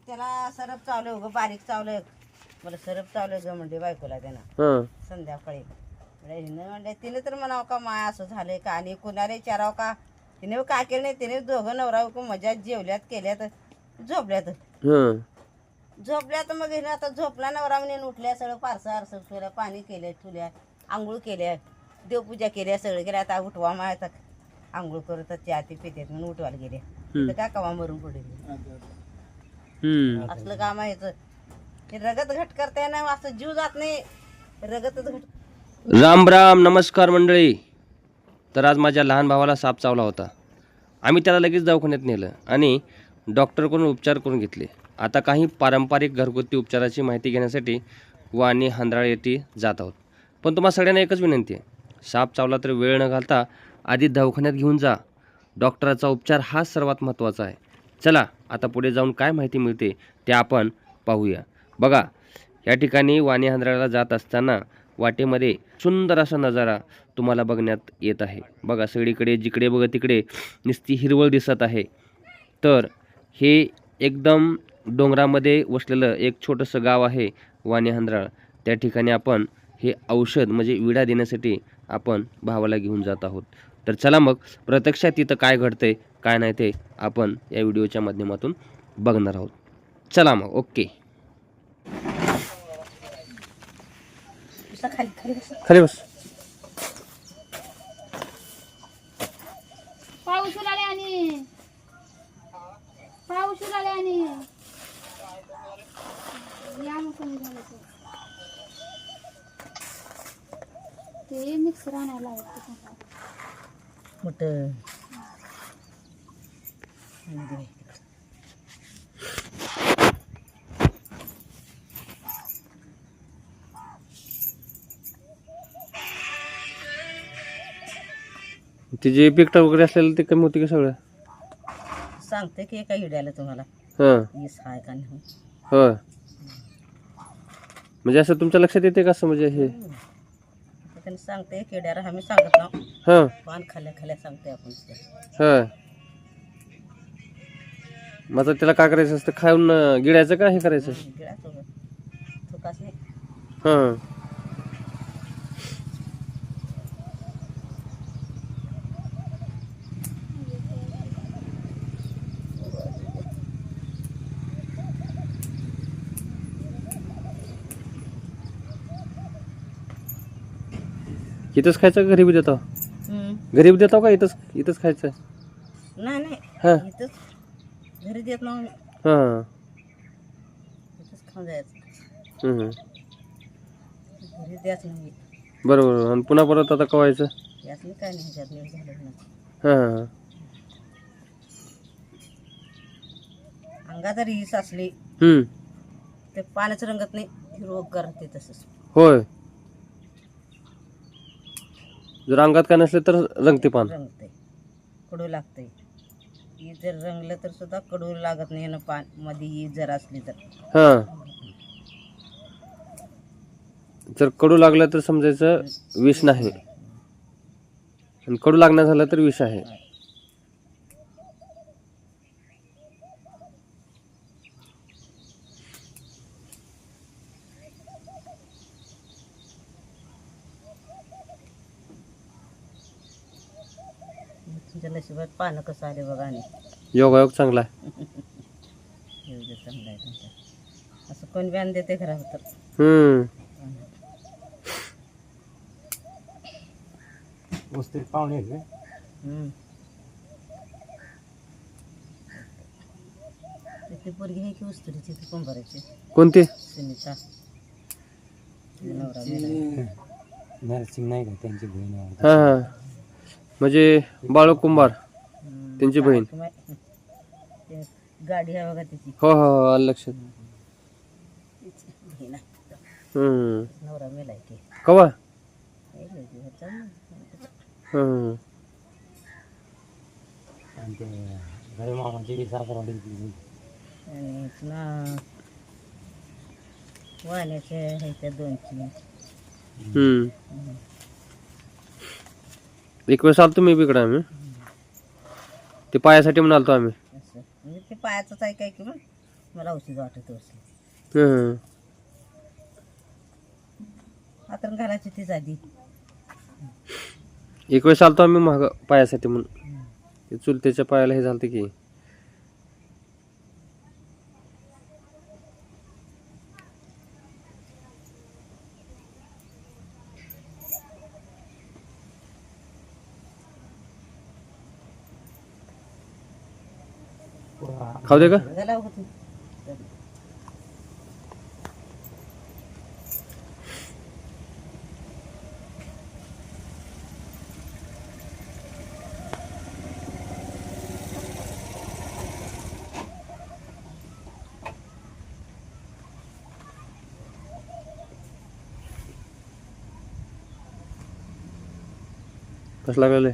त्याला सरप चावलं ग, बारीक चावलं. मला सरप चावलं ग म्हणजे बायकोला त्यानं संध्याकाळी. म्हणजे तिने तर म्हणावं का माय असं झालंय का, आणि कुणाला विचारावं का. तिने काय केलं नाही, तिने दोघं नवरा मजा जेवल्यात केल्यात, झोपल्यात. मग हिने आता झोपला नवरा म्हणून उठल्या, सगळं पारसं आरसं ठेवल्या, पाणी केलं ठेवल्या, आंघोळ केल्या, देवपूजा केल्या, सगळं केलं. आता उठवा मग आता आंघोळ करत त्या ती पित्यात म्हणून उठवायला गेले. तिथं काय कवा मरून पडले. असलं काम आहे हे. रगत घट करते ना, असं जीव जात नाही, रगतच घट. राम राम, नमस्कार मंडळी. तर आज माझ्या लहान भावाला साप चावला होता. आम्ही त्याला लगेच दवाखान्यात नेलं आणि डॉक्टरकडून उपचार करून घेतले. आता काही पारंपरिक घरगुती उपचाराची माहिती घेण्यासाठी वाणी हंद्राळे येथे जात आहोत. पण तुम्हा सगळ्यांना एकच विनंती आहे, साप चावला तर वेळ न घालता आधी दवाखान्यात घेऊन जा. डॉक्टराचा उपचार हा सर्वात महत्त्वाचा आहे. चला आता पुढे जाऊन काय माहिती मिळते ते आपण पाहूया. बघा, या ठिकाणी वाणी हंद्राळ्याला जात असताना वाटेमध्ये सुंदर असा नजारा तुम्हाला बघण्यात येत आहे. बघा, सगळीकडे जिकडे बघा तिकडे नुसती हिरवळ दिसत आहे. तर हे एकदम डोंगरामध्ये वसलेलं एक छोटंसं गाव आहे वाणी हंद्राळ. त्या ठिकाणी आपण हे औषध म्हणजे विडा देण्यासाठी आपण भावाला घेऊन जात आहोत. तर चला मग प्रत्यक्षात तिथं काय घडतंय काय नाही ते आपण या व्हिडिओच्या माध्यमातून बघणार आहोत. चला मग, ओके. खाली बस. पाऊस उडाले आणि या मग कमी झालं ते मिक्सर आणायला लागतं मोठं. ते जे पिकटा वगैरे असलेलं ते कमी होते का सगळं? सांगते की एका हिड्याला तुम्हाला हां, वीस हाय का नाही. होय. म्हणजे असं तुमच्या लक्षात येते का असं म्हणजे हे? त्यांनी सांगते किड्याला, आम्ही सांगत ना हां पान खाल्ल्या खाल्ल्या सांगते आपण. हां. मग आता त्याला काय करायचं असतं? खाऊन गिळायचं का हे करायचं? गिळायचं थुकाच नाही. हां. इथंच खायचं, घरी बी देतो? घरी बी देतो का इथंच खायचं? नाही नाही, हां इथंच घरी देत ना, हां. इथंच खाऊन जायचं. घरी द्यायचं नाही. बरोबर. आणि पुन्हा परत आता कवायचं? यात मी काय नाही, ह्याच्यात नाही झालं ना. हां. अंगात जरी हीस असली ते पाण्याचं रंगत नाही, हिरवं करते तसंच. होय. जर अंगात काय नसलं तर रंगते पान? रंगते, कडू लागते. ही जर रंगलं तर सुद्धा कडू लागत नाही ना पान, मध्ये ही जर असली तर. हां. जर कडू लागलं तर समजायचं विष नाही, आणि कडू लागणं झालं तर विष आहे. तुमच्या नशिबात पानं कसं आले बघा. आणि योगायोग चांगला आहे. एवढं चांगलं आहे तुमचं. असं कोण व्यान देते घरात तर. वस्तीत पाहुणे आहेत ना. ती पोरगी आहे की उस्तरीची, ती कुंभाराची. कोणते? सुनीता. नवरा मेला. नरसिंग नाही का त्यांची बहीण आहे. हां हां. म्हणजे बाळू कुंभार त्यांची बहीण. ते गाडी आहे बघा तिची. हो हो हो, आलं लक्षात. तिची बहीण आहे. नवरा मेलाय की. कवा? आणि ते घरी मामाची बी सासरवाडी. आणि पुन्हा वाण्याचे आहे त्या 2-3. एक वेळेस आलतो मी इकडं, आम्ही ते पायासाठी म्हणालतो आम्ही. असं म्हणजे ते पायाचंच आहे काय की मग मला औषध वाटत बसली. हं. आता घालायची तीच आधी. एक वेळेस आलतो आम्ही महाग पायासाठी म्हणून ते चुलतेच्या पायाला हे झालं की खाऊ दे का झाला होती. कसं लागलेलं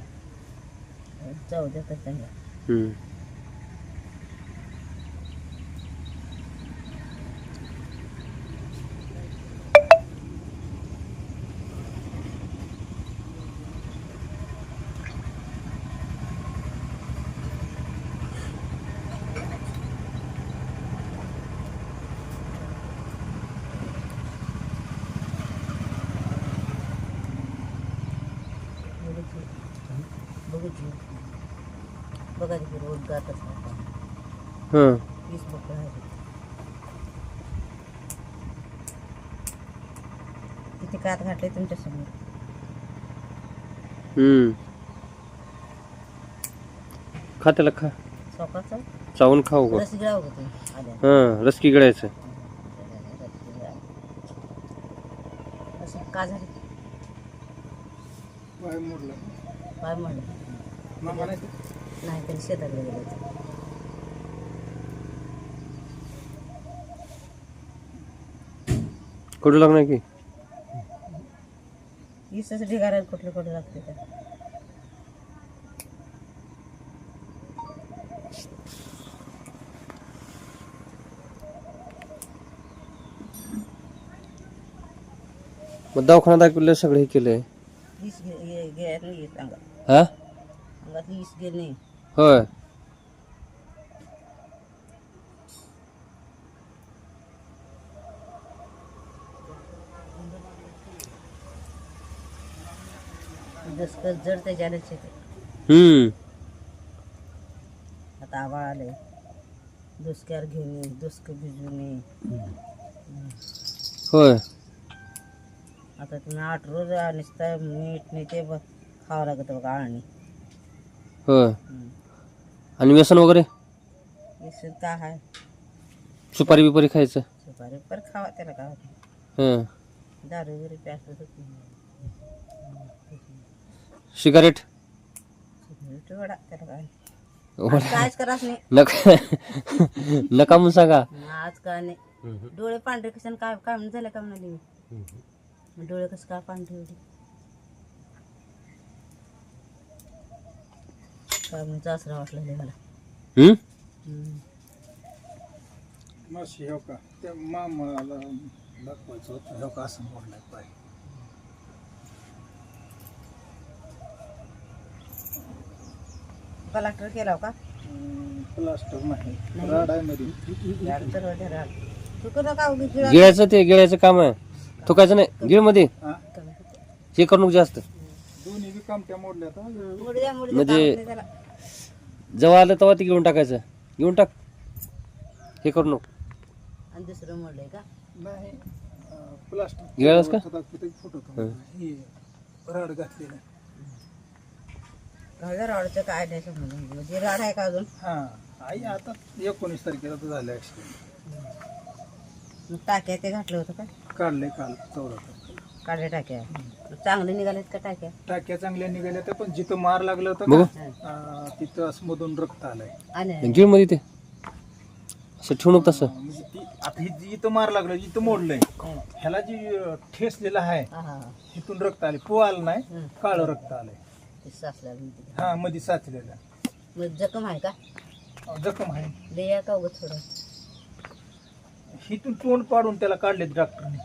जाऊ द्या तर त्यांना. आहे बघा तिथे रोज गातच हं 20 बकरं आहेत. किती कात घातले तुमच्या समोर. खा त्याला खा स्वतःच चावून खाऊ का रस गिळावं का तुम्ही आल्या. हं रसकी गळायचं असं का झालं. पाय मोडला पाय म्हणलं नाही तरी शेताकडे गेलं. कुठं लागणार की इसच ढिगाऱ्यात कुठले कुठे लागते त्या. मग दवाखान्यात दाखवलं सगळं हे केलंय ईस घ्यायला नाही येत अंगात. हा अंगात ईस गेलं नाही. होय दसकं जड त्याच्यानेच येते. आता आवाळ आले दुसक्यावर घेऊन ये दुसकं भिजून ये. होय आता तुम्ही 8 रोज नुसतं मीठ नाही ते खावं लागतं बघा आळणी. होय आणि व्यसन वगैरे इसं का आहे सुपारी बिपारी खायचं सुपारी पर खावा त्याला का हं दारू वगैरे प्यास होत नाही. सिगारेट वडा त्याला काय वडा. कायच कराच नाही. नका नका म्हणून सांगा आज काय नाही. डोळे पांढरे कशाने काय काय म्हणून झालं का म्हणाली मी. मग डोळे कसं काय पांढरे होते काय म्हणजे आसरा वाटलेलं मला. माशी हो का त्या मामाला दाखवायचं होतं हो का असं मोडलाय पाय. प्लास्टर केला का प्लास्टर नाही नाही. राड आहे मध्ये राड तर होते राड. तू करू का उगीच गिळा- गिळायचं ते गिळायचं काम आहे थुकायचं नाही गिळ मध्ये हा हे करू नको जास्त दोन्ही बी कामट्या मोडल्या आता. मुडद्या मुडद्या म्हणजे- तावत नाही त्याला. जेव्हा आलं तेव्हा ते घेऊन टाकायचं घेऊन टाक हे करू नको आणि दुसरं मोडलंय का नाही प्लास्टर गिळालंस का? फोटो हे राड घातलेलं घालणार राडचं काय नाही समजून म्हणजे राड आहे का अजून. हा आई आता 19 तारखेला तर झालं ऍक्सिडेंट. मग टाक्या ते घातलं होतं का काढलंय काल 14 तारखेला. काढल्या टाक्या चांगले निघालेत का टाक्या. टाक्या चांगल्या निघाल्या त्या पण जिथं मार लागलं होतं बघू. का, तिथं असं मधून रक्त आलंय. आणि गिळ मध्ये ते असं ठेवू नको तसं म्हणजे ती आता ही जी इथं मार लागलं जिथं मोडलंय ह्याला जी ठेसलेलं आहे हा हा तिथून रक्त आले पो आलं नाही हं. काळं रक्त आलंय. ते साचल्या म्हणते. हा मध्ये साचलेलं मग जखम आहे का जखम आहे. लेया का उगत थोडं. हिथून तोंड पाडून त्याला काढले डॉक्टरने.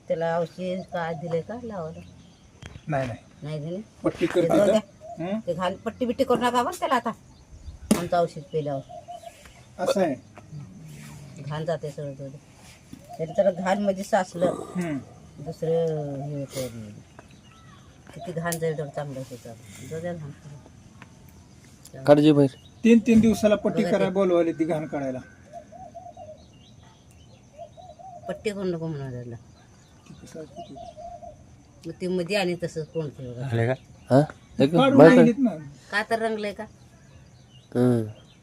त्याला औषध काय दिलंय का लावायला नाही नाही नाही दिले. पट्टी ते जाऊ द्या. करते ते घाल पट्टी बिट्टी करू नका बरं त्याला आता आमचं औषध पेल्यावर. असं आहे. घाण जाते सगळं थोडं. तरी तर घाण मध्ये साचलं दुसरं हे होतं. किती घाण जाईल तेवढं चांगलं होतं. जाऊ द्या घाण. काढजी बाहेर. 3 दिवसाला पट्टी करायला बोलवाली ती घाण काढायला. पट्टी करून नको म्हणा त्याला. ती कसं असतं ते. मग ती मध्ये आणि तसंच कोण ठेवलं हा एक काढून बाहेर काढ. आणलीत ना. का तर रंगलंय का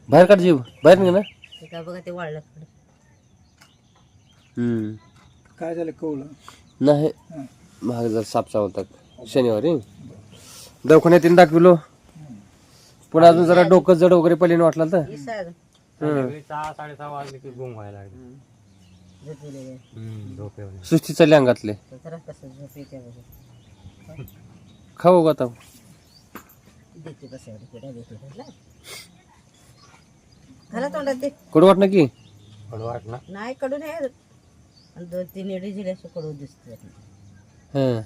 बाहेर काढ जीव बाहेर निघ ना. ते का बघा ते वाळलं. काय झालं कवलं. नाही हं. महाग जर साप चावतात शनिवारी दवाखान्यात दाखविलो. पुन्हा अजून जरा डोकं जड वगैरे पलीने वाटलं तर इसार 6-6:30 वाजले की गुंग व्हायला लागले. झोपलेले झोपेवर सुस्ती चालली अंगातले. तर जरा कसं झोप येते बघा. खाऊ ग आता. देते कसं एवढं किडा देते त्याला. घाला तोंडात ते. कडू वाटणं की कडू वाटलं. नाही कडू नाही आणि 2-3 एडी जिल्याशी कडू दिसते. हं.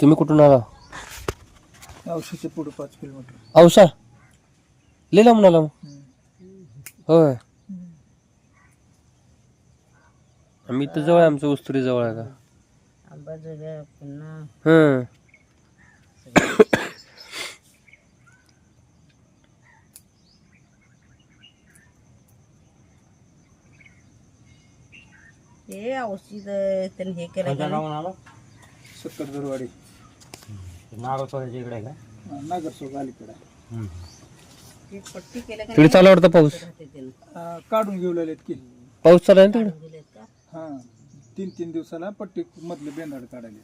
तुम्ही कुठून आला? औषधचे पुढे 5 किलोमीटर. औसा लिहिला म्हणाला मग. होय आम्ही इथं जवळ आहे. आमचं उस्तुरी जवळ आहे का. आंबा जुल्या पुन्हा हं. हे औषध त्यांनी हे केलं कोणत्या का गावाहून आलो? 70 दरवाडी. नागोसोऱ्याच्या इकडे का? नागरसोग अलीकडे. ते पट्टी केलं का तिकडे चालू वाटतं पाऊस. राहते त्यानं. काढून घेऊ लागलेत की. पाऊस चालू आहे ना तिकडे. दिलेत का? हा 3 दिवसाला पट्टी मधले बेंदाड काढायले.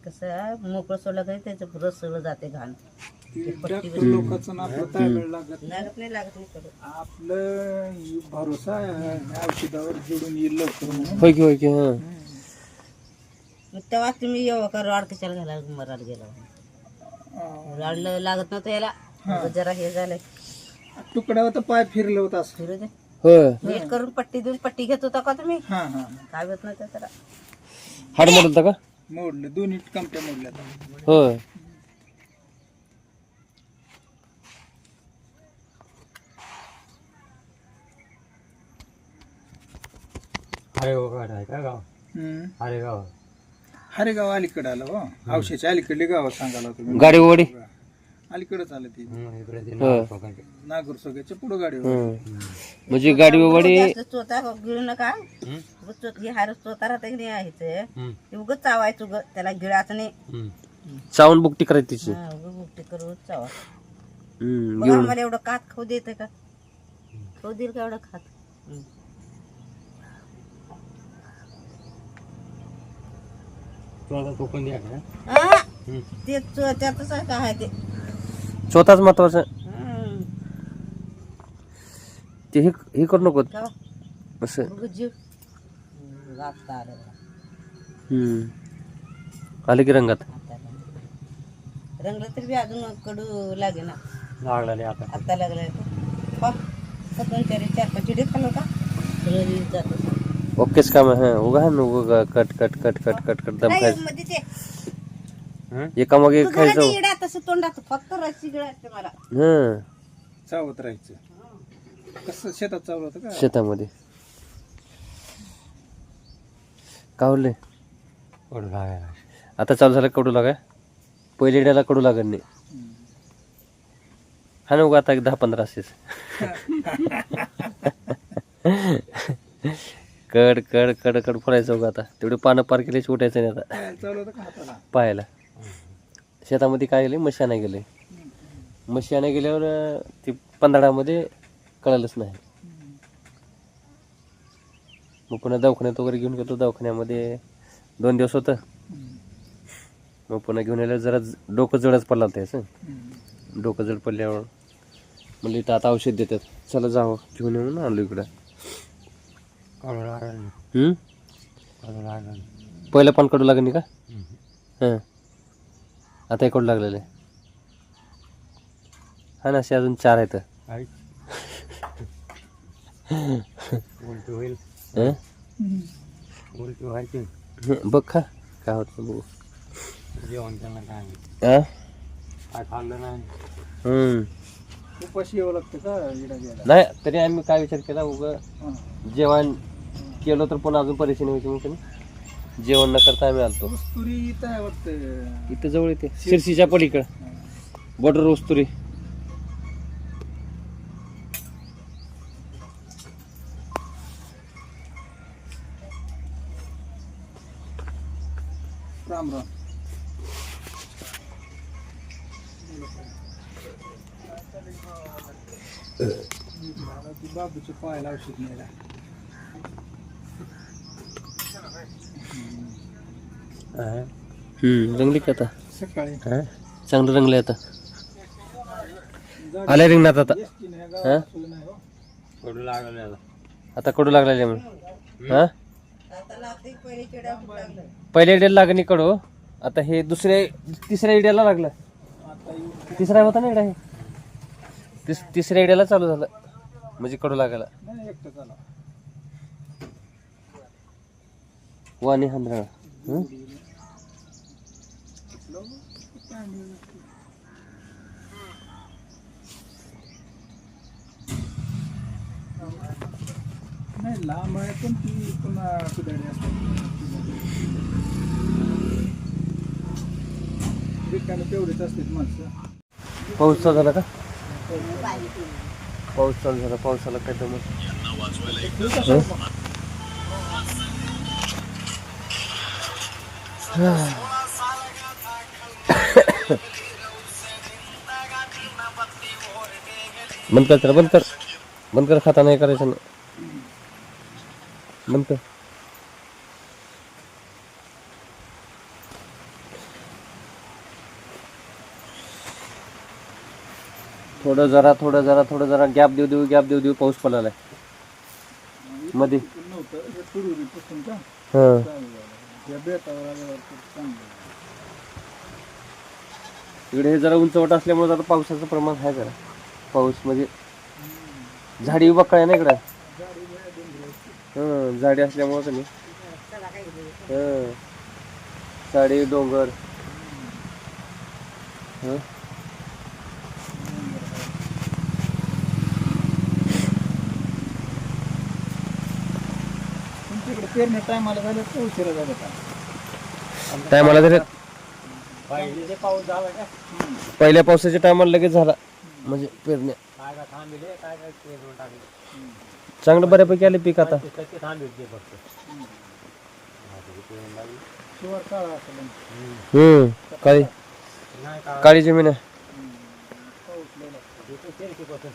कसं मोकळं सोडलं का त्याचं रस सगळं जाते घाण. ती डॉक्टर लोकांचं ना आपलं ताळमेळ लागत नाही. लागत नाही कडू. आपलं भरोसा आहे औषधावर जोडून येईल लवकर म्हणून. होय की होय की. हं. मग तेव्हा तुम्ही येऊ का रॉड कशाला घालायला मराठ गेला. रॉड लागत नव्हतं याला. आता जरा हे झालंय. तुकडा होता पाय फिरलं होतं असं. फिरू दे. होय नीट करून पट्टी देऊन पट्टी घेत होता का तुम्ही. हा हा काय होत नव्हतं त्याला. हाड मोडलं होतं का. मोडलं 2 कमट्या मोडल्या आता. होय हरेगाव आहे का गाव? हरेगाव. हरेगाव अलीकडे आलं हो. औषधाच्या अलीकडले गाव सांगायला तुम्ही. गाडी वडी. अलीकडेच आलं ती. इकडे ते होय. नागोसोऱ्याचे. नागरसोग्याच्या पुढे गाडी हं. म्हणजे गाडी वडी. जास्त चोता गिळू नका. हे हार चोता राहते की नाही आहे ते उगच चावायचं उग त्याला गिळाचं नाही. चावून बुकटी करायची तिची. हा, उगाच बुकटी करून चावा. हं. बघा मला एवढं कात खाऊ देत का. खाऊ देईल का एवढं खात. तू आता टोकन द्या का? हा, ते त्यातच आहे का आहे ते. स्वतःच महत्वाचं. हं. ते हे करू नको का बा? असं. उगाच जीव लागता आलं. आले की रंगात. आता रंगलं तरी बी अजून कडू लागे ना. लागलेले आता. आता लागलाय तो. 2-4 चिडे खाल्लं का सगळं जात. ओकेच काम आहे. उगा आहे ना उगा cut cut cut cut cut cut दम खायचं. मध्ये ते एका मग एक तू घरात खायचं. येडा तसं तोंडात फक्त रस्सी गिळायचं मला. हं. चावत राहायचं. कसं शेतात चावलं होतं का. शेतामध्ये कावले. कडू लागायला. आता चालू झालं कडू लागाय. पहिले डेला कडू लागत नाही. हा ना उगा आता 10-15 असेच. कड कड कड कड फोडायचं उगा आता. तेवढे पानं पार केल्याची उठायचं नाही आता पायाला चावलं होतं का हाताला. पाहायला. शेतामध्ये काय गेले मशाना गेले. मशाना गेल्यावर ते 15मध्ये कळालंच नाही. मग पुन्हा दवाखान्यात वगैरे घेऊन गेलो. दवाखान्यामध्ये 2 दिवस होतं. मग पुन्हा घेऊन आल्यावर जरा डोकं जडच पडला होतं याचं. डोकं जड पडल्यावर म्हणलं इथं आता औषध देतात. चला जावं घेऊन येऊन आणलो इकडं. कडू लागलं. कडू लागलं. पहिलं पण कडू लागेल का. हां आता हे कडू लागलेलं आहे. हा ना असे अजून 4 आहेत. आई. उलटी होईल हं? उलटी व्हायची बघ खा काय होतं बघू. जेवण त्यांना काय नाही. हा? काय खाल्लं नाही उपाशी यावं लागतं का इडा घ्यायला? नाही तरी आम्ही काय विचार केला उगं हां. जेवण केलं तर पुन्हा अजून परेशानी व्हायची म्हणून जेवण न करता आम्ही आलतो. कस्तुरी इथं आहे वाटतं. इथं जवळ येते शिरसीच्या पलीकडं बॉर्डर वस्तुरी. राम राम. मला ती बाबूच्या पायाला औषध न्यायला. रंगली का आता सकाळी चांगलं रंगले आता आल्या रिंगणात आता एसटीने ह्या हा? गावात सोय नाही हो. कडू लागलं आता. आता कडू लागलेले म्हणून हा आता लागते पहिले चिड्या खूप लागलं. पहिल्या इड्याला लागणी कडू आता हे तिसऱ्या इड्याला लागलं. आता येऊन तिसरा होता ना इडा हे तिसऱ्या इड्याला चालू झालं म्हणजे कडू लागायला. नाही एकटं झाला. वाणी हंधरा नाही लांब आहे पण ती पुन्हा कुदाडी असते. रिकामी तेवढीच असतात माणसं. पाऊस चालू झाला का पाऊस चालू झाला पावसाला काय तर बंद कर त्याला बंद कर खाता नाही करायचं ना बंद कर. थोडं जरा गॅप देऊ पाऊस पडायला मध्ये. नव्हतं हे तुरुरीपासून का हां या बेटावर आल्यावर चांगलं. इकडे हे जरा उंचवट असल्यामुळे जरा पावसाचं प्रमाण आहे जरा पाऊस म्हणजे झाडी बक्कळ आहे ना इकडं. हां झाडी असल्यामुळे का नाही हां झाडी डोंगर हां तुमच्याकडे पेरण्या टायमाला झालं तर उशिरा झालं का? टायमाला तरी पहिले पाऊस झाला का पहिल्या पावसाच्या टायमाला लगेच झाला म्हणजे पेरण्या काय काय थांबले काय काय पेरून टाकले. चांगलं बऱ्यापैकी आले पीक आता. टक्के थांबले फक्त. शिवार काळा असेल. काळी नाही का काळी जमीन आहे. पाऊस लय लागतो. इथे शेरकीपासून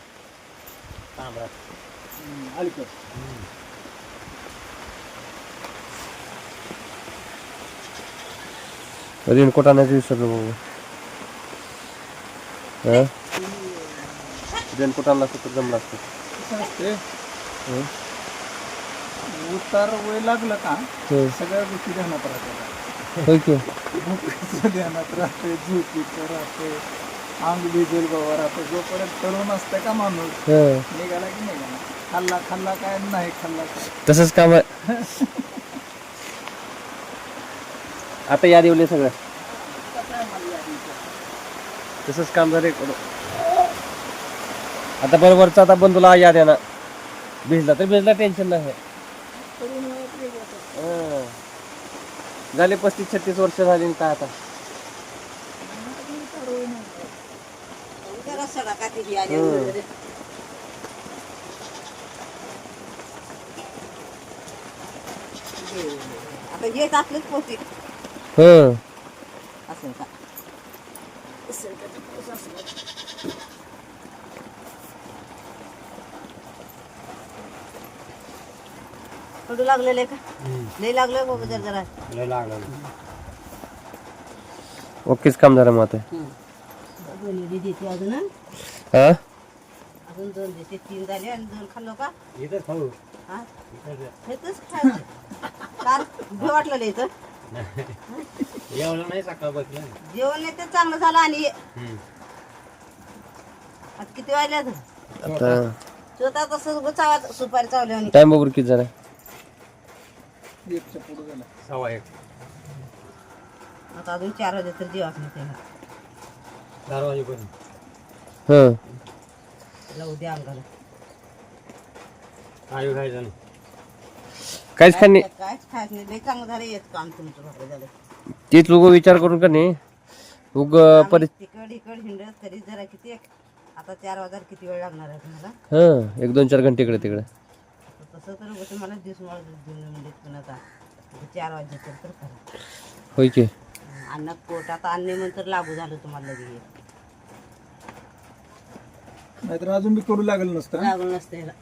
तांबडा. अलीकडं रेनकोट आणायचं विसरलो बाबा. हां रेनकोट आणला असतं तर जमला असतं. कसं असते उतार वय लागलं का सगळ्या गोष्टी ध्यानात राहतात. होय की भूकीचं ध्यानात राहते, झोपीचं राहते, अंग भिजेल बाबा राहते. जोपर्यंत तरुण असते का माणूस हां निघाला की निघाला. खाल्ला काय नाही खाल्ला काय. तसंच काम आहे आता याद येवले सगळं तसंच काम झाले. आता बरोबरचा आता बंधूला याद आहे ना भिजला टेन्शन नाही. झाले 35-36 वर्ष झाली काय आता जरा सडा ती आली आता येत असलंच पोहोचते असेल का कडू लागलेलं का लय लागलं बाबा जरा लय लागलं. ओकेच काम झालं मग आता. दोन्ही देते अजून हा अजून 2 देते 3 झाले आणि 2 खाल्लो का इथं खाऊ हा इथं हेच खायचं कार भे वाटलं इथं जेवलं नाही सकाळ बसलं. जेवण नाही तर चांगलं झालं. आणि आता किती वाजले आता स्वतः तसंच उगाच चावा सुपारी चावली आणि टाइम बघून किती झाला? एकच्या पुढे झाला. 1:15 आता अजून 4 वाजे तर जेवाच नाही त्याला. 4 वाजेपर्यंत हं. त्याला उद्या अंगाला काय खायचं नाही. काहीच खाणे कायच खायच नाही. लय चांगलं झालं येत काम तुमचं बाबा झालं. तेच उग विचार करून का नाही उग तिकड इकड हिंडत तरी जरा किती आता 4 वाजता किती वेळ लागणार आहे तुम्हाला? हं 1-2-4 घंटे इकडे तिकडे. तसं तर उगाच मला दिवस मला म्हणजे पण आता 4 वाजे तर करा. होय की. अन्नात पोटात अन्य नंतर लागू झालं तुम्हाला लगेच. नाहीतर अजून बी करू लागलं नसतं. लागून नसतं ह्याला.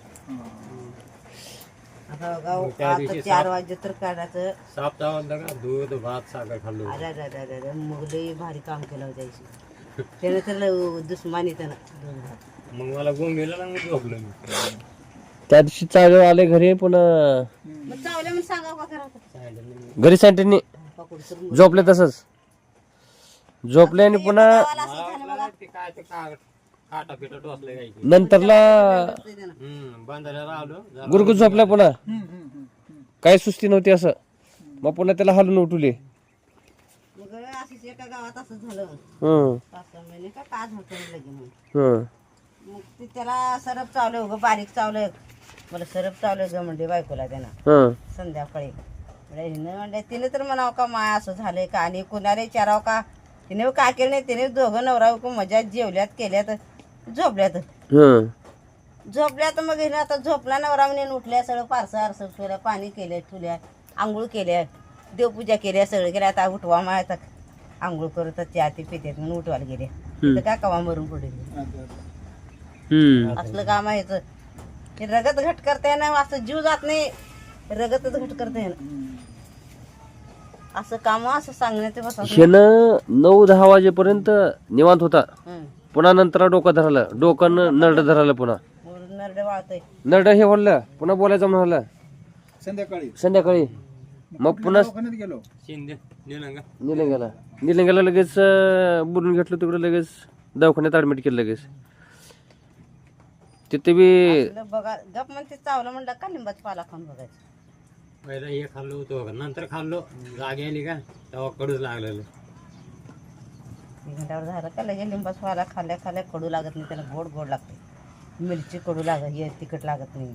आता बघा आता 4 वाजे तर काढायचं. साप चावला का दूध भात साखर खाल्लो. अरे मग लई भारी काम केलं होतं त्याची. त्याने तर दुश्मनी त्यानं दूध भात. मग मला गुण गेलं ना मग झोपलो मी. त्या दिवशी चालू आले घरी पुन्हा मग चावलं म्हणून सांगा का खरं सांगितलं नाही. घरी सँटीनी पकडून झोपले तसंच झोपले आणि पुन्हा मला वाटलं ते काय ते काटा पिटा टोचले काय की. नंतरला बांधायला आलो. गुरगुत झोपला पुन्हा काही सुस्ती नव्हती असं मग पुन्हा त्याला हालून उठवले. मग असंच एका गावात असं झालं. हं 5-6 महिने का काय झालं लगेच. हं मग ते त्याला सरप चावलं उगं बारीक चावलं. मला सरप चावलं ग म्हणजे बायकोला त्यानं हं संध्याकाळी. म्हणजे तिने तर म्हणावं का माय असं झालंय का आणि कुणाला विचारावं का तिने काय केलं नाही. तिने दोघं नवरा मजा जेवल्यात केल्यात झोपल्यात हं झोपल्यात. मग हिने आता झोपला नवरा म्हणून उठल्या सगळं पारसं आरसं केलं पाणी केलं ठुल्या आंघोळ केल्या देवपूजा केल्या सगळं केलं. आता उठवा मग आता आंघोळ करत चहा ते पित्यात म्हणून उठवायला गेले. तिथं काय कवा मरून पडले. हं असलं काम आहे याचं. हे रगत घट करते ना असं जीव जात नाही. रगतच घट करते ना असं काम असं सांगण्याचे बसा. ह्यानं 9-10 वाजेपर्यंत निवांत होता पुन्हा नंतर डोकं धरलं डोकं नरड धरलं पुन्हा नरड वाळतंय. नरड हे बोललं पुन्हा बोलायचं म्हणाला संध्याकाळी मग पुन्हा दवाखान्यात गेलो. शिंदे निलंगा. निलंग्याला लगेच बोलून घेतलं तिकडे लगेच दवाखान्यात ऍडमिट केलं लगेच. तिथे बी आपलं बघा गप म्हणते चावलं म्हणलं का लिंबाचा पाला खाऊन बघायचं. पहिला हे खाल्लो होतो नंतर खाल्लो जागे आली का तेव्हा कडूच लागलेलं. 1 घंट्यावर झालं का लगेच लिंबाचा पाला खाल्ल्या खाल्ल्या कडू लागत नाही. त्याला गोड गोड लागते. मिरची कडू लागत हे तिखट लागत नाही.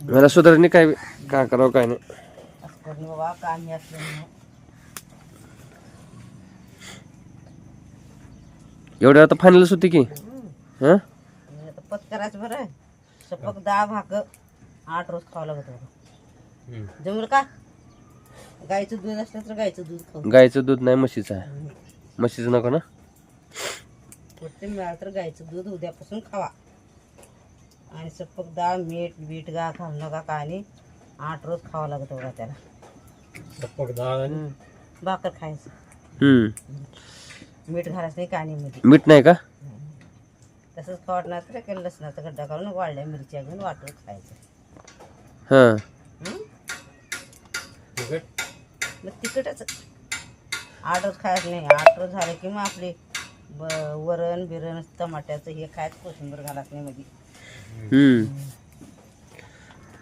मला सुधारणी काय करावं काय नाही. असं करून बाबा काम हे असलं म्हणून. एवढ्या आता फायनलच होती की हं आता पत करायचं बरं. सपक 10 भाकर 8 रोज खावं लागत होतं. जमलं का? गाईचं दूध असलं तर गाईचं दूध खाऊ. गाईचं दूध नाही म्हशीचं आहे. म्हशीचं नको ना. कुठे मिळालं तर गाईचं दूध उद्यापासून खावा. आणि सपक डाळ मीठ बीट गा खाऊ नका का आणि 8 रोज खावं लागत बघा त्याला. सपक डाळ आणि भाकर खायचं. मीठ घालायचं नाही कानीमध्ये. मीठ नाही का? तसंच खावटणार तर काही लसणाचा गड्डा काढून वाढल्या मिरच्या घेऊन वाटून खायचं. हां तिखट. मग तिखटच 8 रोज खायचं नाही. 8 रोज झालं की मग आपले वरण बिरण टमाट्याचं हे खायचं कोशिंबीर घालायचं नाही मध्ये.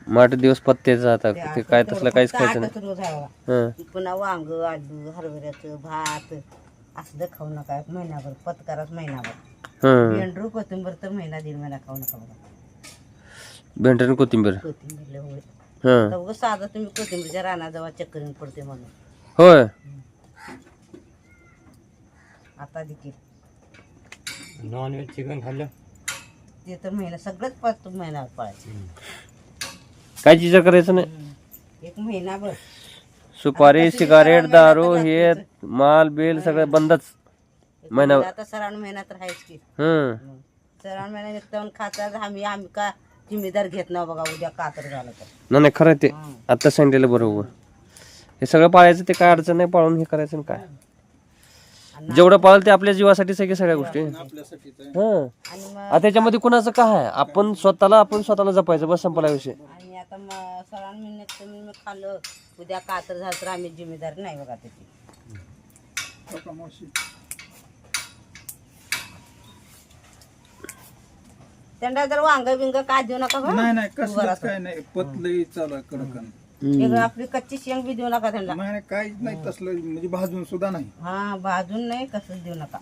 8 दिवस पत्त्याचं आता ते काय तसलं काहीच खायचं नाही. 8 रोज आहे बघा. हं पुन्हा वांग आलू हरभऱ्याचं भात असलं खाऊ नका. महिनाभर पत्काराच महिनाभर. हं भेंडरू कोथिंबीर तर 1-1.5 महिना खाऊ नका बघा. भेंडर आणि कोथिंबीर. कोथिंबीर होय. हं तर उगं साधं तुम्ही कोथिंबीरच्या रानात जेव्हा चक्करीन पडते म्हणून होय आता देखील नॉनव्हेज चिकन खाल्लं. ते तर महिना सगळंच 5 महिना पळायचं. काय विचार करायचं नाही. 1 महिनाभर सुपारी सिगारेट दारू हे माल बिल सगळं बंदच महिना. आता सरावण महिना तर आहेच की. हं सरावण महिना निघताना खातात. आम्ही का जिम्मेदार घेत ना बघा उद्या कातर झालं तर. नाही खरं आहे ते आता सांगितलेलं बरोबर. हे सगळं पाळायचं ते काय अडचण नाही. पाळून हे करायचं काय जेवढं पाळलं ते आपल्या जीवासाठी सगळ्या गोष्टी. आपल्यासाठीच आहे. हं आणि मग आता त्याच्यामध्ये कुणाचं काय आहे आपण स्वतःला जपायचं बस संपला विषय. आणि आता मग सरावण महिन्यात तुम्ही मग खाल्लं उद्या कातर झालं तर आम्ही जिम्मेदार नाही बघा त्याची. हो का मावशी? त्यांना जर वांग बिंग काय देऊ नका बरं. नाही नाही कसलंच काय नाही पतलंही चालू आहे कडकन. वेगळं आपली कच्ची शेंग बी देऊ नका त्यांना. नाही काहीच नाही तसलं म्हणजे भाजून सुद्धा नाही. हा भाजून नाही कसं देऊ नका.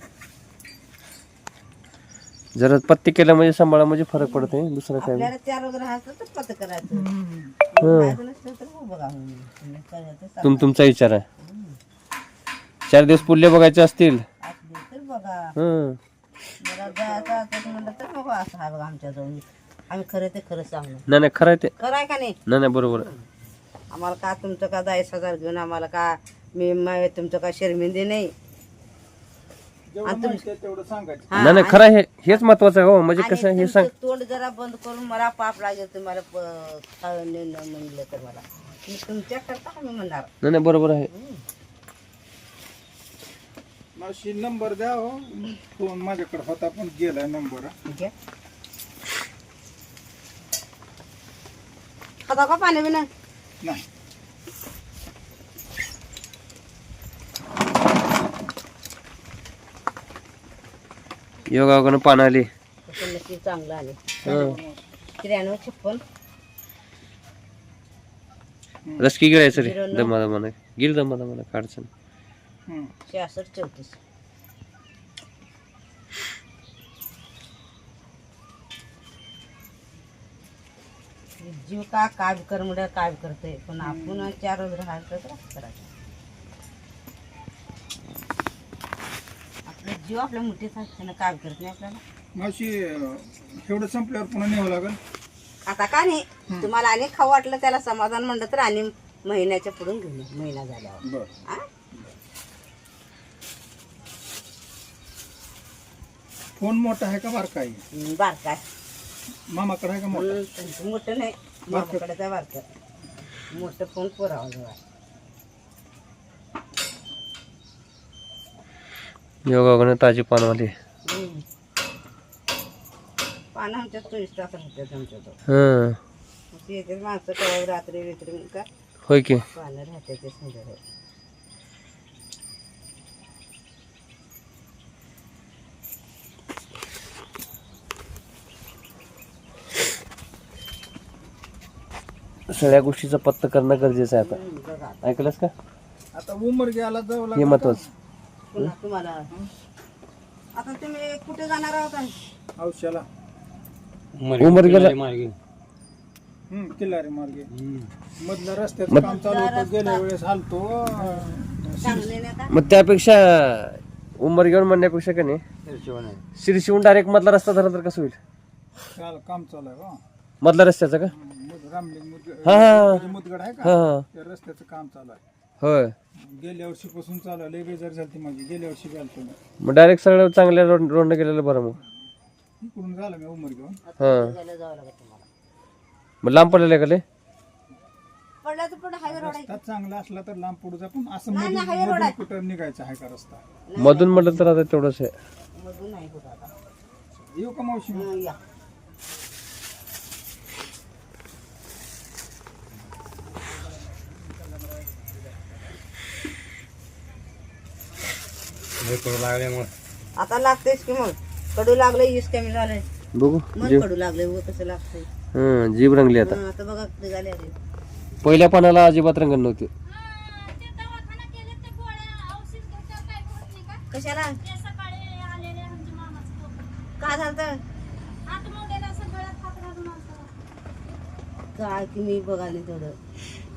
जरा पत्ती केलं म्हणजे सांभाळा म्हणजे फरक पडत नाही दुसरं काय आपल्याला 4 वगैरे असलं तर पत करायचं. भाजून नसलं तर हो बघा तुम्ही करायचं सांगा. तुमचा विचार आहे. 4 दिवस पुढले बघायचे असतील असली तर बघा. हं. जरा जायचं असं म्हणलं तर बघा असं आहे बघा आमच्याजवळ. आम्ही खरं ते खरं सांगणार. नाही नाही खरं आहे ते. खरं आहे का नाही? नाही नाही बरोबर आहे. आम्हाला का तुमचं का 10,000 घेऊन आम्हाला का तुमचं का शर्मिंदी नाही. जेवढं माहिती आहे तेवढं सांगायचं. हा, नाही नाही खरं आहे हेच महत्वाचं आहे हो. म्हणजे कसं आहे हे सांग. तुमचं तोंड जरा बंद करून मला पाप लागेल तुम्हाला म्हणलं तर मला मी तुमच्या करता आम्ही म्हणणार. नाही नाही बरोबर आहे. मावशी नंबर द्या हो. फोन माझ्याकडे होता पण गेलाय नंबर. ठीक आहे. खाता का पाणी बिना? नाही योगायोगानं पान आली. तसं नक्की चांगलं आले. हं. 9356 रसकी गिळायचं रे दमा दमाने गिर दमा दमाने काढचं. 66 34. जीव का काय कर म्हणजे काय करतोय पण आपण 4 रोज राहायचं तर असं करायचं. आपला जीव आपल्या मुठीत असताना काय करत नाही आपल्याला. मावशी एवढं संपल्यावर पुन्हा न्यावं लागेल. आता का नाही तुम्हाला आणि खाऊ वाटलं त्याला समाधान म्हणलं तर आणि महिन्याच्या पुढून घेऊन या, महिना झाल्यावर. बर हा? फोन मोठा आहे का बारका आहे? बारका मामाकडे आहे का मोठा? मोठं नाही मामाकडे त्या बारकं मोठं फोन पुरावा जवळ. योगायोगानं ताजी पान आली. पानं आमच्या 24 तास राहतात आमच्याजवळ. हं. ते येते माणसं कवा रात्री वित्री का होय की. पानं राहते ते संध्याकाळी. सगळ्या गोष्टीचा पत्ता करणं गरजेचं आहे आता. बघा ऐकलंस का आता उमर घ्यायला जावं हे लागेल. महत्वाचं. पुन्हा तुम्हाला आता तुम्ही कुठे जाणार आहोत? औषधाला उमर गेला. मार्गे किल्लारी मार्गे मधल्या रस्त्याचं काम चालू होतं. गेल्या वेळेस हालतो चांगले नाही का? मग त्यापेक्षा उमर घेऊन म्हणण्यापेक्षा का नाही शिरशिवून डायरेक्ट मधला रस्ता धरला तर कसं होईल. चाल काम चालू आहे हो. मधला रस्त्याचा का. रामलिंग हा हा मुदगड आहे हा का हा त्या रस्त्याचं काम चालू आहे. होय. गेल्या वर्षीपासून चालू आहे. लय बेजार झाली माझी. गेल्या वर्षी गेलतो मी. मग डायरेक्ट सगळं चांगल्या रोडनं गेलेलं बरं. मग इकडून झालं मी उमर घेऊन. हां जायला जावं लागेल तुम्हाला. मग लांब पडलेलं का लय. पडला तर पण हायवे रोड आहे. रस्ता चांगला असला तर लांब पडूचा पण असं नाही, मधून हायवे रोड मधून आहे. कुठं निघायचं आहे का रस्ता. मधून म्हटलं तर आता तेवढंच आहे. मधून नाही कुठं आता. येऊ का मावशी मग? या करू लागले मग. आता लागतेच की मग. कडू लागलं ईस कमी झालंय. बघू मग कडू लागलंय व कसं लागतंय. हं जीभ रंगली आता. आता बघा किती झाले आले. पहिल्या पानाला अजिबात रंगण नव्हती. कशाला का झालं काय की मी बघाले तेवढं.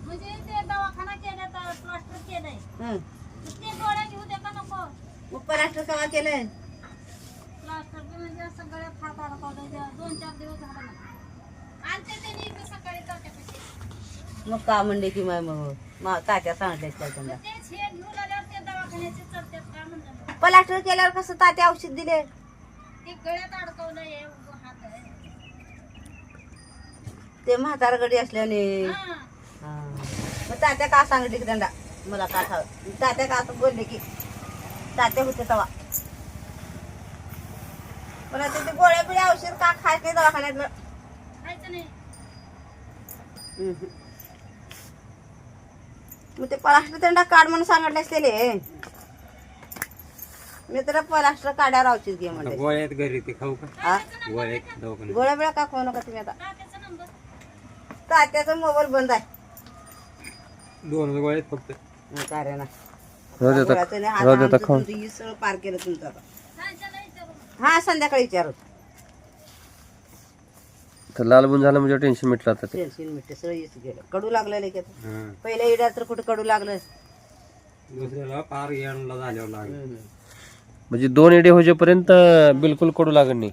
म्हणजे ते दवाखाना केला तर प्लास्टर केलंय. हं. ते गोळ्या घेऊ दे का नको. मग पराष्ट्र कवा केलंय? प्लास्टर म्हणजे असं गळ्यात हात अडकवला 2-4 दिवस झाला ना. आणि ते इथं सकाळी करते. मग का म्हणले की मग तात्या सांगते त्यांना तेच हे घेऊन आल्यावर ते दवाखान्याचे चलतात का म्हणलं. प्लास्टर केल्यावर कसं तात्या औषध दिले? ते गळ्यात अडकवलंय हात आहे. ते म्हातारगडी असल्याने. हा. हा. मग तात्या का सांगितले की त्यांना मला का खावं. तात्या का असं बोलले की तात्या होते तेव्हा. पण आता ते गोळ्या बिळ्या औषध का खायचं दवाखान्यातलं. खायचं नाही. मग ते प्लास्टर त्यांना काढ म्हणून सांगितले असलेले. मी तर प्लास्टर काढ्यावर औषध घे आता म्हणते गोळ्यात घरी ते खाऊ का हा गोळ्यात दवाखान्यात गोळ्या बिळ्या का खाऊ नका तुम्ही आता तात्याचा नंबर तात्याचा मोबाईल बंद आहे 2 गोळ्यात फक्त काय रे ना राहू दे आता राहू दे आता खाऊन ही सगळं पार केलं तुमचं आता सांच्याला विचारू हा संध्याकाळी विचारू तर लालबून झालं म्हणजे टेन्शन मिटलं आता ते टेन्शन मिटते सगळं येच गेलं कडू लागलं की आता हा. पहिल्या इड्या तर कुठं कडू लागलं दुसऱ्याला पार येणला झाल्यावर लागेल म्हणजे 2 एडे होजेपर्यंत बिलकुल कडू लागत नाही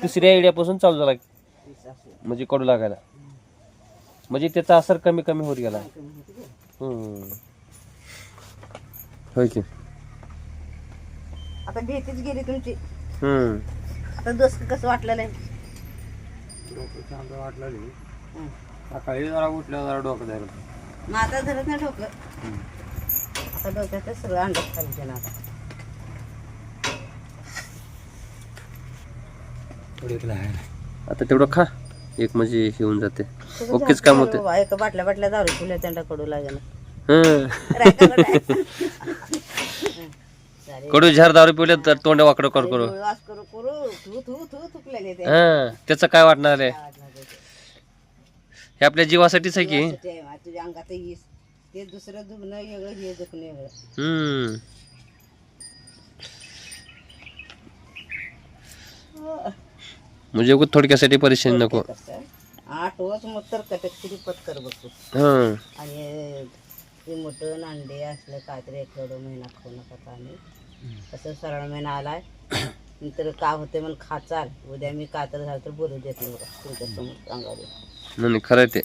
तिसऱ्या एड्यापासून चालू झाला म्हणजे कडू लागायला म्हणजे त्याचा असर कमी कमी होत गेला होय की आता भीतीच गेली तुमची हम्म आता दोस्त कसं वाटलेलं आहे डोकं शांत वाटलं नाही. सकाळी जरा उठल्यावर जरा डोकं धरलं मग आता धरत नाही डोकं आता डोक्यात सगळं अंडच खाली ना आता थोडीच लागायला आता तेवढं खा एक म्हणजे हे होऊन जाते ओकेच काम होते बाबा, एका बाटल्या दारू फुल्या त्यांना कडू लागेल हं. कडू झार दारू पिवले तर तोंड वाकडं कर करू वास करू करू थू थू थू थुकलेले ते हं त्याचं काय वाटणार आहे हे आपल्या जीवासाठीच आहे की तुझ्या अंगात येस ते दुसरं दुखणं वेगळं हे दुखणं वेगळं हम्म म्हणजे उगाच थोडक्यासाठी परेशानी नको 8 वर्ष मग तर कटकरी पत्कर बघतो हं आणि ते मटण अंडे असलं काहीतरी एक महिना खाऊ नका आणि कसं सरळ महिना आलाय नंतर का होते मला खाचाल उद्या मी का तर झालं तर बोलू देत नाही बघा तुमच्या समोर सांगावे नाही खरं आहे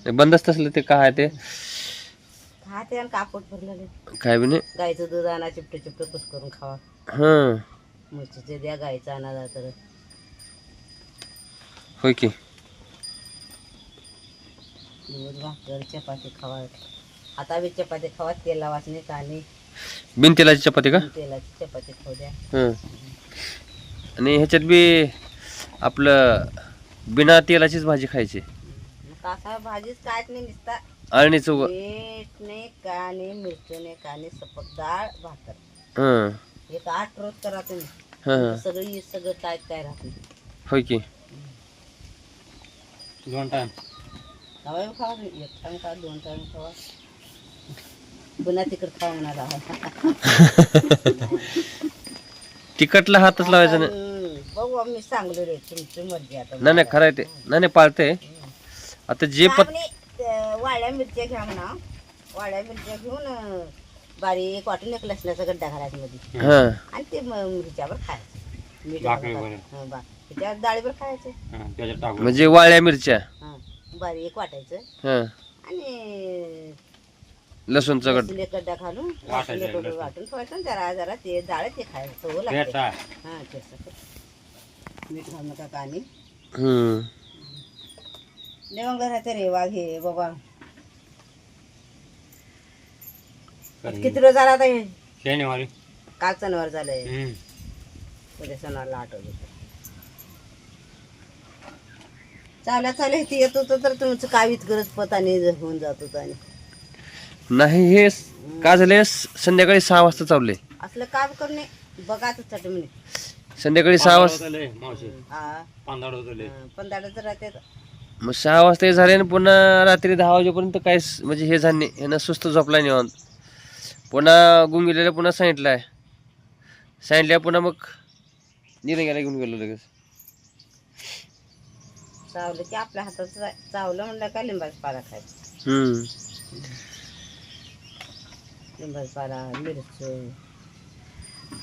ते बंदच तसलं ते काय आहे ते खाते आणि कापड भरलेले काय बी नाही गाईचं दूध आणा चिपटं चिपटं कुस करून खावा हं म्हशीचे द्या गाईचं आणा तर होय की दूध भाकर चपाती खावा आता बी चपाती खावा तेल लावाच नाही का आणि बिन तेलाची चपाती का तेलाची चपाती खाऊ द्या हं आणि ह्याच्यात बी आपलं बिना तेलाचीच भाजी खायची मग कासा भाजीच कायच नाही नुसता अळणीचं मीठ नाही का नाही मिरची नाही का नाही सपक डाळ भाकर हं एक 8 रोज करा तुम्ही हं सगळं काय काय राहत नाही होय की 2 टाइम खावा खावा नाही. 1 टाइम खावा 2 टाइम खावा पुन्हा तिकड खावा म्हणाला तिखटला हातच लावायचा नाही बघू आम्ही सांगलो रे तुमची मर्जी आता नाही नाही खरं आहे ते नाही नाही पाळते आता जे वाळ्या मिरच्या घ्या म्हणा वाळ्या मिरच्या घेऊन बारीक वाटून एक लसणाचा गड्डा घालायचा मध्ये हं आणि ते मिरच्यावर खायचं मीठ भाकरी घालून त्याच्यावर डाळीवर खायचं त्याच्यात टाकून म्हणजे वाळ्या मिरच्या हा बारीक वाटायचं हं आणि लसूणचं गड लसूण एक गड्डा घालून वाटून ठेवायचं आणि जरा जरा ते डाळ ते खायचं चव लागते पेटा हा तेच मीठ घालू नका का आणि हं देवांग राहते रे वाघ हे बाबा किती रोज झाला आता हे शनिवारी काल सणवार झालंय हम्म. उद्या सणाला आठवलं चालत ते येत होतं तर तुमचं काय इतकंच पताने होऊन जात होतं आणि नाही हे काय झाले संध्याकाळी 6 वाजता चालले असलं काम करणे बघा चट म्हणे संध्याकाळी 6 वाजता होतं लय, मावशी हा 15 होतं लय. 15 तर राहते मग 6 वाजता हे झाले आणि पुन्हा रात्री 10 वाजेपर्यंत काय म्हणजे हे झाले नाही ह्यानं सुस्त झोपला निवांत पुन्हा गुंगिलेलं पुन्हा सांगितल्या पुन्हा मग निरंग्याला घेऊन गेलो लगेच चावलं की आपल्या हातात चावलं म्हणलं का लिंबाचा पाला खायचा हम्म लिंबाचा पाला मिरच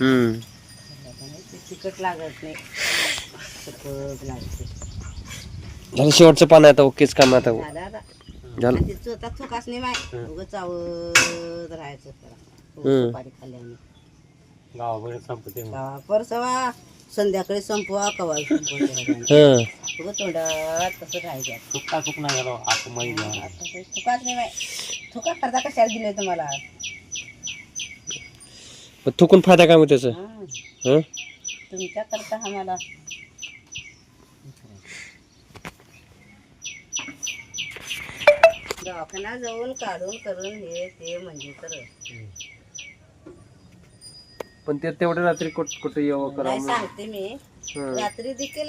हम्म तिखट लागत नाही तिखट लागते झालं शेवटचं पान आहे आता ओकेच काम आहे आता झालं आता झालं आणि ते चोथा थोकाच नाही माय उगं चावत राहायचं सुपारी खाल्ल्याने गावाकडे संपते मग. परसवा संध्याकाळी संपवा कवा हं उगं तोंडात कसं राहायचं सुक्का सुक नाही गेलो आता माहिती आहे. आता काही थुकाच नाही माय थुका करता कशाला दिले तुम्हाला मग थुकून फायदा काय मग त्याचं हं. हं तुमच्या करता आम्हाला दवाखाना जाऊन काढून करून हे ते म्हणजे तर पण ते तेवढ्या रात्री कुठे यावं नाही करावं सांगते मी रात्री देखील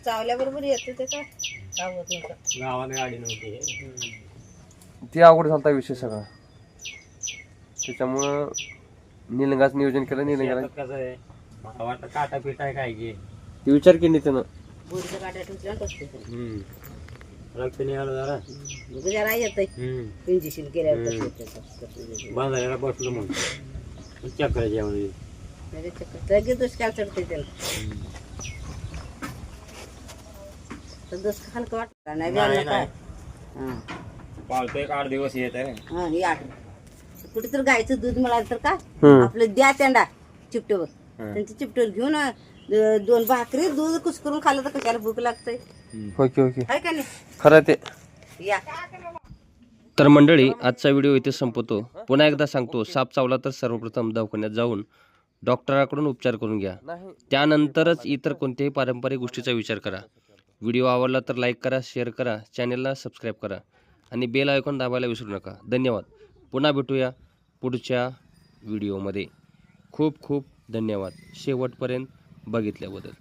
चावल्याबरोबर येतो ते का होत नव्हतं. गावात गाडी नव्हती. ते अवघड झालता विषय सगळा. त्याच्यामुळं निलंगाच नियोजन केलं. निलंगाला शेतात कसं आहे मला वाटतं काटा पिटा आहे काय की ते विचार केली त्यानं. बोरीच्या काट्या टुचल्या टोचते रक्त निघालं जरा. मग जरा येतंय इंजेक्शन केल्यावर कसं येतं. बांधायला बसलो मग चक्कर जेवण लगेच दुष्काळ चढते त्याला. तर दुष्काळ हलकं वाटतं नाही नाही, काय. पाळतो एक 8 दिवस येत आहे. हा हे आठ कुठे तर गायचं दूध मिळालं तर का आपलं द्या त्यांना चिपटेवर. त्यांची चिपटेवर घेऊन 2 भाकरी दूध कुसकरून खाल्लं तर कशाला भूक लागतंय. ओके ओके आहे का नाही खरं ते. या तर मंडळी आजचा व्हिडिओ इथे संपवतो. पुन्हा एकदा सांगतो, साप चावला तर सर्वप्रथम दवाखान्यात जाऊन डॉक्टराकडून उपचार करून घ्या. त्यानंतरच इतर कोणत्याही पारंपरिक गोष्टीचा विचार करा. व्हिडिओ आवडला तर लाईक करा, शेअर करा, चॅनेलला सबस्क्राईब करा आणि बेल आयकॉन दाबायला विसरू नका. धन्यवाद. पुन्हा भेटूया पुढच्या व्हिडिओमध्ये. खूप खूप धन्यवाद शेवटपर्यंत बघितल्याबद्दल.